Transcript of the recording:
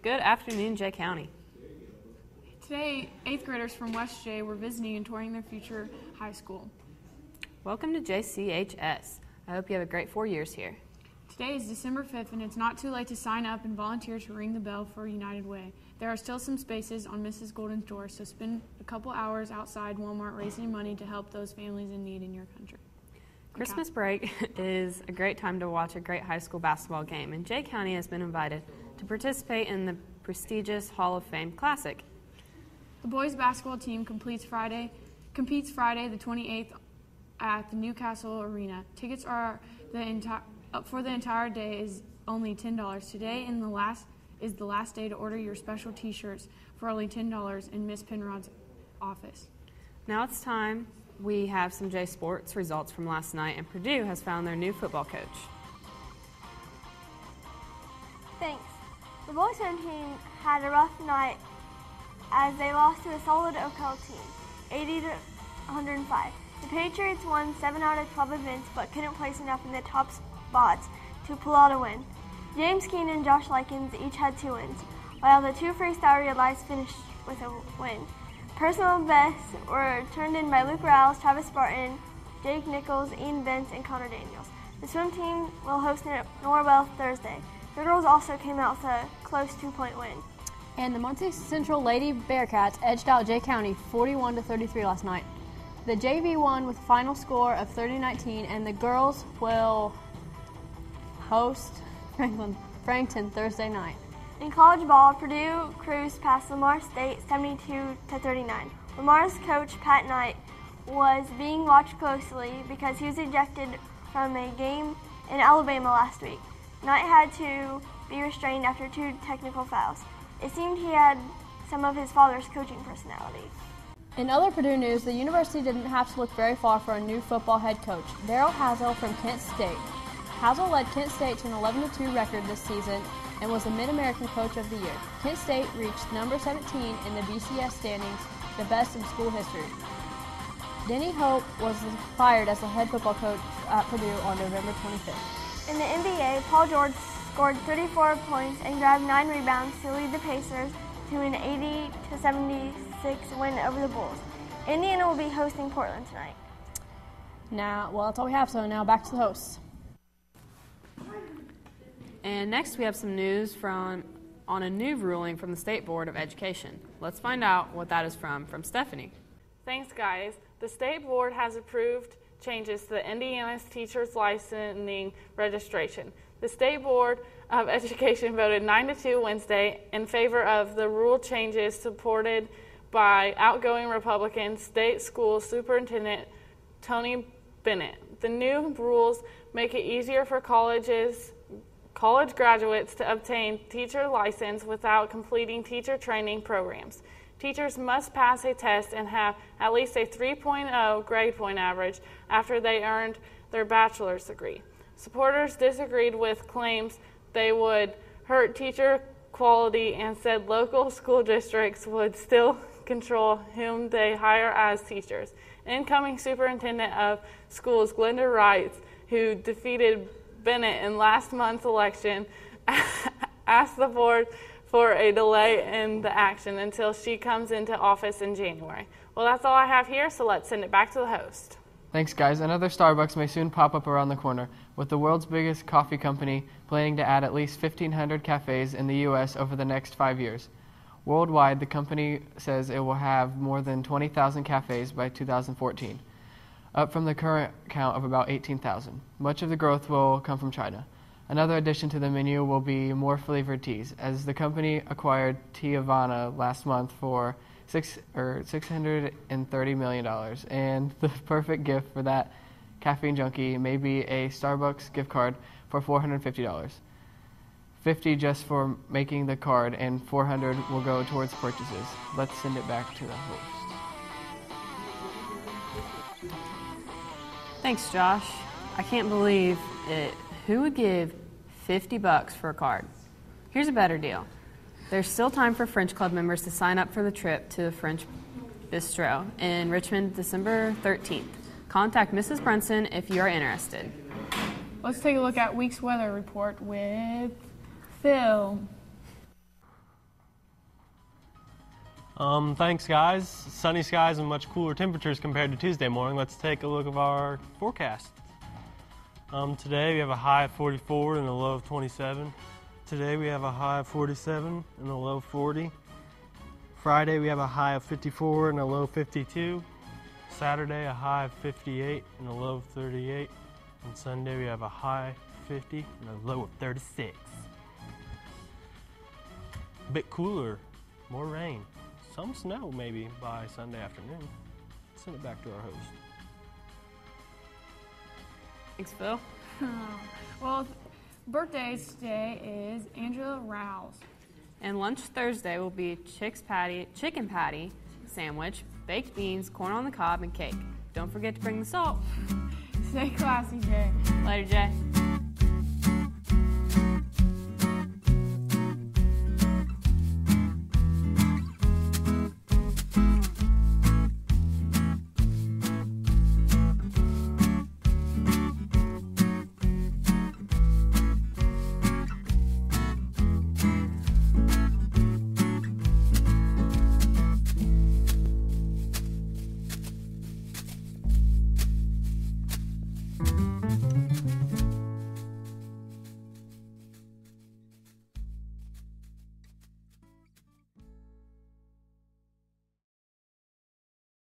Good afternoon, Jay County. Today, 8th graders from West Jay were visiting and touring their future high school. Welcome to JCHS. I hope you have a great 4 years here. Today is December 5th, and it's not too late to sign up and volunteer to ring the bell for United Way. There are still some spaces on Mrs. Golden's door, so spend a couple hours outside Walmart raising money to help those families in need in your country. Christmas break is a great time to watch a great high school basketball game, and Jay County has been invited to participate in the prestigious Hall of Fame Classic. The boys basketball team competes Friday the 28th at the Newcastle Arena. Tickets are for the entire day is only $10. Today is the last day to order your special T-shirts for only $10 in Miss Penrod's office. Now it's time. We have some J Sports results from last night, and Purdue has found their new football coach. Thanks. The boys home team had a rough night as they lost to a solid Ocala team, 80-105. The Patriots won 7 out of 12 events but couldn't place enough in the top spots to pull out a win. James Keene and Josh Likens each had 2 wins, while the 2 freestyle relays finished with a win. Personal bests were turned in by Luke Rouse, Travis Spartan, Jake Nichols, Ian Bentz, and Connor Daniels. The swim team will host Norwell Thursday. The girls also came out with a close 2-point win. And the Muncie Central Lady Bearcats edged out Jay County 41-33 last night. The JV won with a final score of 30-19, and the girls will host Frankton Thursday night. In college ball, Purdue cruised past Lamar State 72-39. Lamar's coach, Pat Knight, was being watched closely because he was ejected from a game in Alabama last week. Knight had to be restrained after 2 technical fouls. It seemed he had some of his father's coaching personality. In other Purdue news, the university didn't have to look very far for a new football head coach, Daryl Hazel from Kent State. Hazel led Kent State to an 11-2 record this season and was the Mid-American Coach of the Year. Kent State reached number 17 in the BCS standings, the best in school history. Denny Hope was fired as the head football coach at Purdue on November 25th. In the NBA, Paul George scored 34 points and grabbed 9 rebounds to lead the Pacers to an 80-76 win over the Bulls. Indiana will be hosting Portland tonight. That's all we have, so now back to the hosts. And next we have some news on a new ruling from the State Board of Education. Let's find out what that is from Stephanie. Thanks, guys. The State Board has approved changes to the Indiana's teacher's licensing registration. The State Board of Education voted 9-2 Wednesday in favor of the rule changes supported by outgoing Republican State School Superintendent Tony Bennett. The new rules make it easier for college graduates to obtain teacher license without completing teacher training programs. Teachers must pass a test and have at least a 3.0 grade point average after they earned their bachelor's degree. Supporters disagreed with claims they would hurt teacher quality and said local school districts would still control whom they hire as teachers. Incoming superintendent of schools, Glenda Wright, who defeated Bennett in last month's election, asked the board for a delay in the action until she comes into office in January. Well, that's all I have here, so let's send it back to the host. Thanks, guys. Another Starbucks may soon pop up around the corner, with the world's biggest coffee company planning to add at least 1,500 cafes in the U.S. over the next 5 years. Worldwide, the company says it will have more than 20,000 cafes by 2014, up from the current count of about 18,000. Much of the growth will come from China. Another addition to the menu will be more flavored teas, as the company acquired Teavana last month for $630 million, and the perfect gift for that caffeine junkie may be a Starbucks gift card for $450. $50 just for making the card, and $400 will go towards purchases. Let's send it back to the host. Thanks, Josh. I can't believe it. Who would give $50 for a card? Here's a better deal. There's still time for French Club members to sign up for the trip to the French Bistro in Richmond, December 13th. Contact Mrs. Brunson if you are interested. Let's take a look at week's weather report with Phil. Thanks, guys. Sunny skies and much cooler temperatures compared to Tuesday morning. Let's take a look at our forecast. Today we have a high of 44 and a low of 27. Today we have a high of 47 and a low of 40. Friday we have a high of 54 and a low of 52. Saturday a high of 58 and a low of 38. And Sunday we have a high of 50 and a low of 36. A bit cooler, more rain. Some snow maybe by Sunday afternoon. Send it back to our host. Thanks, Phil. Well, birthdays today is Angela Rouse. And lunch Thursday will be chicken patty sandwich, baked beans, corn on the cob, and cake. Don't forget to bring the salt. Stay classy, Jay. Later, Jay. Thanks.